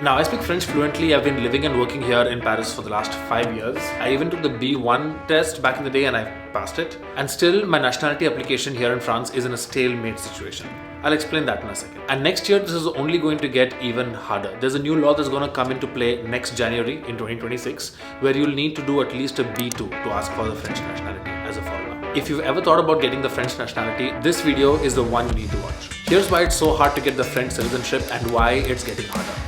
Now, I speak French fluently. I've been living and working here in Paris for the last 5 years. I even took the B1 test back in the day and I passed it. And still, my nationality application here in France is in a stalemate situation. I'll explain that in a second. And next year, this is only going to get even harder. There's a new law that's going to come into play next January in 2026, where you'll need to do at least a B2 to ask for the French nationality as a follower. If you've ever thought about getting the French nationality, this video is the one you need to watch. Here's why it's so hard to get the French citizenship and why it's getting harder.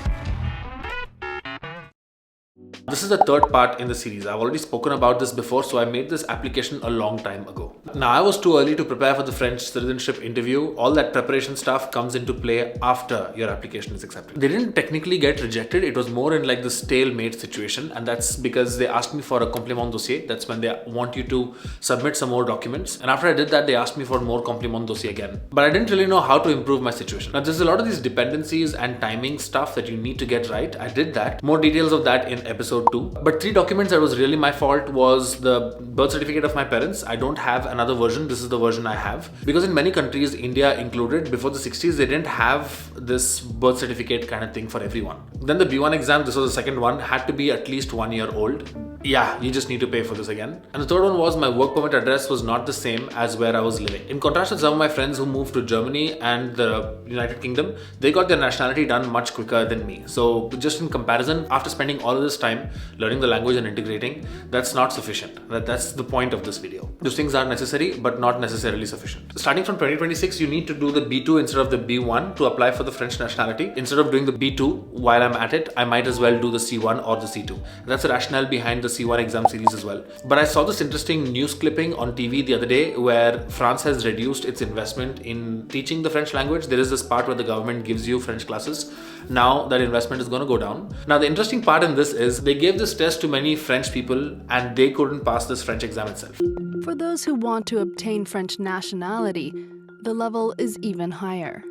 This is the third part in the series. I've already spoken about this before, so I made this application a long time ago. Now, I was too early to prepare for the French citizenship interview. All that preparation stuff comes into play after your application is accepted. They didn't technically get rejected. It was more in like the stalemate situation, and that's because they asked me for a complément dossier. That's when they want you to submit some more documents. And after I did that, they asked me for more complément dossier again. But I didn't really know how to improve my situation. Now, there's a lot of these dependencies and timing stuff that you need to get right. I did that. More details of that in episode 2. But 3 documents that was really my fault was the birth certificate of my parents. I don't have another version. This is the version I have. Because in many countries, India included, before the 60s, they didn't have this birth certificate kind of thing for everyone. Then the B1 exam, this was the second one, had to be at least 1 year old. Yeah, you just need to pay for this again. And the third one was my work permit address was not the same as where I was living. In contrast with some of my friends who moved to Germany and the United Kingdom, they got their nationality done much quicker than me. So just in comparison, after spending all of this time learning the language and integrating, that's not sufficient. That's the point of this video. Those things are necessary, but not necessarily sufficient. Starting from 2026, you need to do the B2 instead of the B1 to apply for the French nationality. Instead of doing the B2 while I'm at it, I might as well do the C1 or the C2. That's the rationale behind the C1 exam series as well. But I saw this interesting news clipping on TV the other day where France has reduced its investment in teaching the French language. There is this part where the government gives you French classes. Now that investment is going to go down. Now the interesting part in this is they gave this test to many French people and they couldn't pass this French exam itself. For those who want to obtain French nationality, the level is even higher.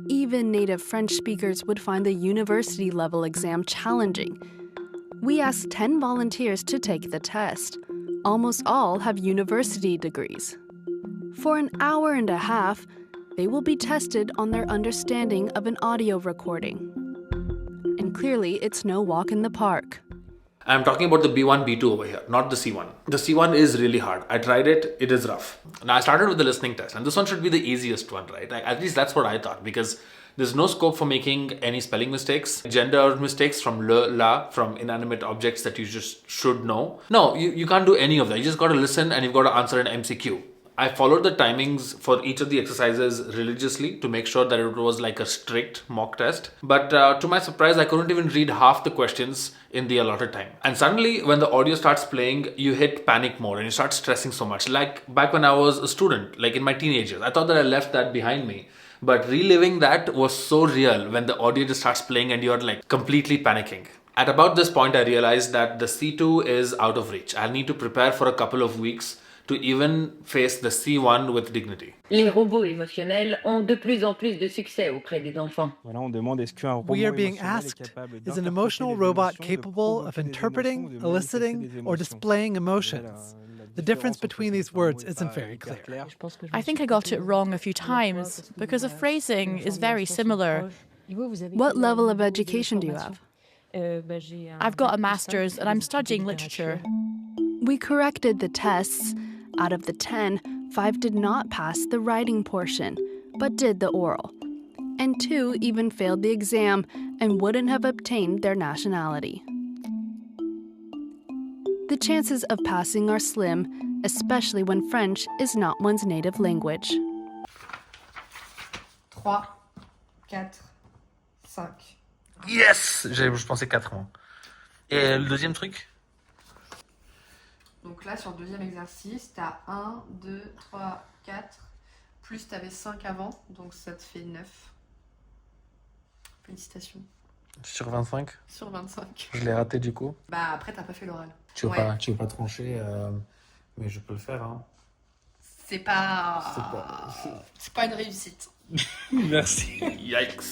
Even native French speakers would find the university level exam challenging. We asked 10 volunteers to take the test. Almost all have university degrees. For an hour and a half, they will be tested on their understanding of an audio recording. And clearly, it's no walk in the park. I'm talking about the B1, B2 over here, not the C1. The C1 is really hard. I tried it, it is rough. Now I started with the listening test, and this one should be the easiest one, right? At least that's what I thought, because there's no scope for making any spelling mistakes, gender mistakes from le, la, from inanimate objects that you just should know. No, you can't do any of that. You just got to listen and you've got to answer an MCQ. I followed the timings for each of the exercises religiously to make sure that it was like a strict mock test. But to my surprise, I couldn't even read half the questions in the allotted time. And suddenly, when the audio starts playing, you hit panic mode and you start stressing so much. Like back when I was a student, like in my teenage years, I thought that I left that behind me. But reliving that was so real when the audio just starts playing and you're like completely panicking. At about this point, I realized that the C2 is out of reach. I'll need to prepare for a couple of weeks to even face the C1 with dignity. Les robots émotionnels ont de plus en plus de succès auprès des enfants. We are being asked, is an emotional robot capable of interpreting, eliciting, or displaying emotions? The difference between these words isn't very clear. I think I got it wrong a few times because the phrasing is very similar. What level of education do you have? I've got a master's and I'm studying literature. We corrected the tests. Out of the 10, 5 did not pass the writing portion, but did the oral. And 2 even failed the exam and wouldn't have obtained their nationality. The chances of passing are slim, especially when French is not one's native language. 3, 4, 5. Yes! Je pensais 4 mois. Et le deuxième truc? Donc là, sur le deuxième exercice, tu as 1, 2, 3, 4, plus tu avais 5 avant, donc ça te fait 9. Félicitations. Sur 25? Sur 25. Je l'ai raté du coup. Bah après, t'as pas fait l'oral. Tu veux pas trancher, mais je peux le faire. Hein. C'est pas une réussite. Merci. Yikes.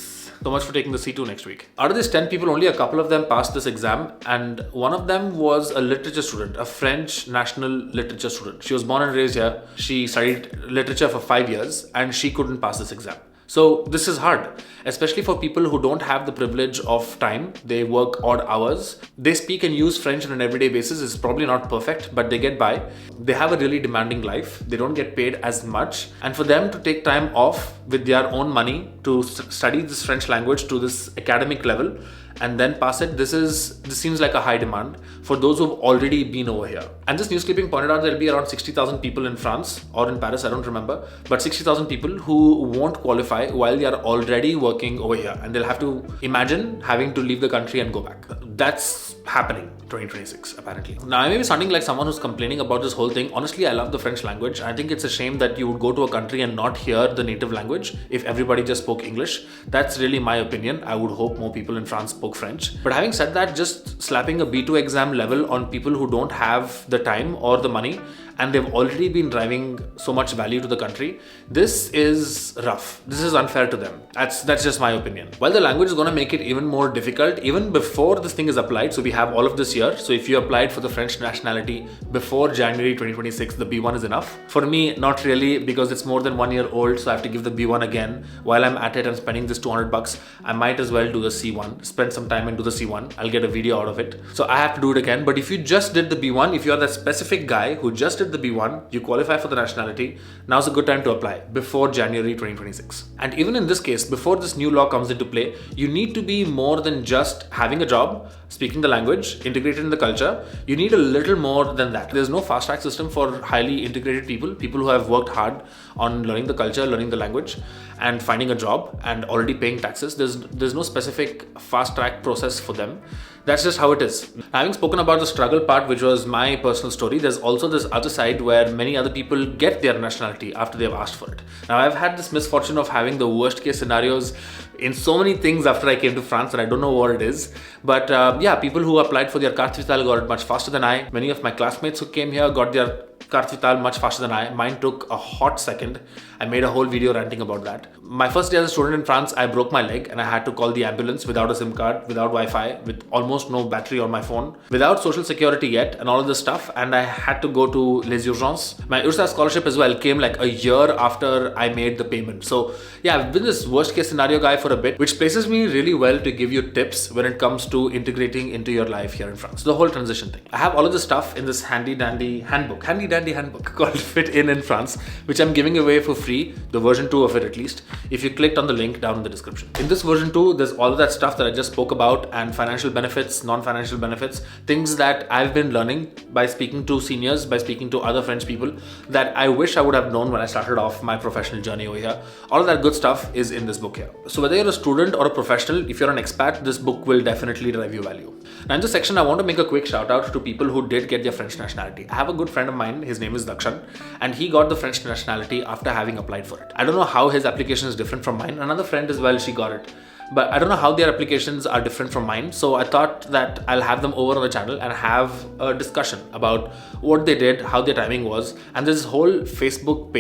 So much for taking the C2 next week. Out of these 10 people, only a couple of them passed this exam, and one of them was a literature student, a French national literature student. She was born and raised here. She studied literature for 5 years and she couldn't pass this exam. So this is hard, especially for people who don't have the privilege of time. They work odd hours. They speak and use French on an everyday basis. It's probably not perfect, but they get by. They have a really demanding life. They don't get paid as much. And for them to take time off with their own money to study this French language to this academic level and then pass it, this seems like a high demand for those who've already been over here. And this news clipping pointed out there'll be around 60,000 people in France or in Paris, I don't remember, but 60,000 people who won't qualify while they are already working over here, and they'll have to imagine having to leave the country and go back. That's happening 2026 apparently. Now I may be sounding like someone who's complaining about this whole thing. Honestly, I love the French language. I think it's a shame that you would go to a country and not hear the native language if everybody just spoke English. That's really my opinion. I would hope more people in France spoke French. But having said that, just slapping a B2 exam level on people who don't have the time or the money and they've already been driving so much value to the country, this is rough. This is unfair to them. That's just my opinion. While the language is going to make it even more difficult, even before this thing is applied, so we have all of this year. So if you applied for the French nationality before January 2026, the B1 is enough. For me, not really, because it's more than 1 year old, so I have to give the B1 again. While I'm at it, I'm spending this 200 bucks. I might as well do the C1, spend some time and do the C1. I'll get a video out of it. So I have to do it again. But if you just did the B1, if you're that specific guy who just did the B1, you qualify for the nationality, now's a good time to apply before January 2026. And even in this case, before this new law comes into play, you need to be more than just having a job, speaking the language, integrated in the culture. You need a little more than that. There's no fast track system for highly integrated people who have worked hard on learning the culture, learning the language, and finding a job and already paying taxes. There's no specific fast track process for them. That's just how it is. Having spoken about the struggle part, which was my personal story, there's also this other side where many other people get their nationality after they've asked for it. Now, I've had this misfortune of having the worst case scenarios in so many things after I came to France, and I don't know what it is. But yeah, people who applied for their carte vitale got it much faster than I. Many of my classmates who came here got their carte vitale much faster than I. Mine took a hot second. I made a whole video ranting about that. My first day as a student in France, I broke my leg and I had to call the ambulance without a SIM card, without Wi-Fi, with almost no battery on my phone, without social security yet and all of this stuff. And I had to go to Les Urgences. My URSA scholarship as well came like a year after I made the payment. So yeah, I've been this worst case scenario guy for a bit, which places me really well to give you tips when it comes to integrating into your life here in France. The whole transition thing. I have all of this stuff in this handy dandy handbook called Fit In France, which I'm giving away for free, the version 2 of it at least, if you clicked on the link down in the description. In this version 2, there's all of that stuff that I just spoke about, and financial benefits, non-financial benefits, things that I've been learning by speaking to seniors, by speaking to other French people that I wish I would have known when I started off my professional journey over here. All of that good stuff is in this book here. So whether you're a student or a professional, if you're an expat, this book will definitely drive you value. Now in this section, I want to make a quick shout out to people who did get their French nationality. I have a good friend of mine, his name is Dakshan, and he got the French nationality after having applied for it. I don't know how his application is different from mine. Another friend as well, she got it. But I don't know how their applications are different from mine. So I thought that I'll have them over on the channel and have a discussion about what they did, how their timing was. And there's this whole Facebook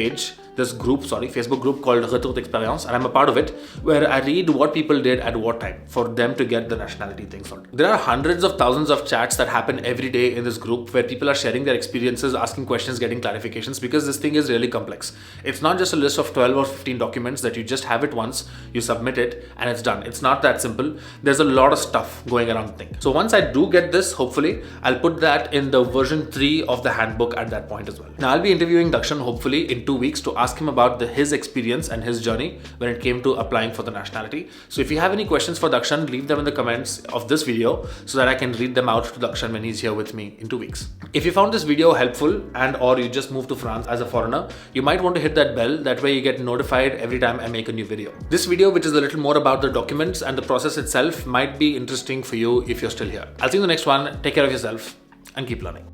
group called Retour d'Expérience, and I'm a part of it, where I read what people did at what time for them to get the nationality thing sorted. There are hundreds of thousands of chats that happen every day in this group where people are sharing their experiences, asking questions, getting clarifications, because this thing is really complex. It's not just a list of 12 or 15 documents that you just have it once, you submit it, and it's done. It's not that simple. There's a lot of stuff going around the thing. So once I do get this, hopefully, I'll put that in the version 3 of the handbook at that point as well. Now I'll be interviewing Dakshan hopefully in 2 weeks to ask him about his experience and his journey when it came to applying for the nationality. So if you have any questions for Dakshan, leave them in the comments of this video so that I can read them out to Dakshan when he's here with me in 2 weeks. If you found this video helpful and or you just moved to France as a foreigner, you might want to hit that bell. That way you get notified every time I make a new video. This video, which is a little more about the documents and the process itself, might be interesting for you if you're still here. I'll see you in the next one. Take care of yourself and keep learning.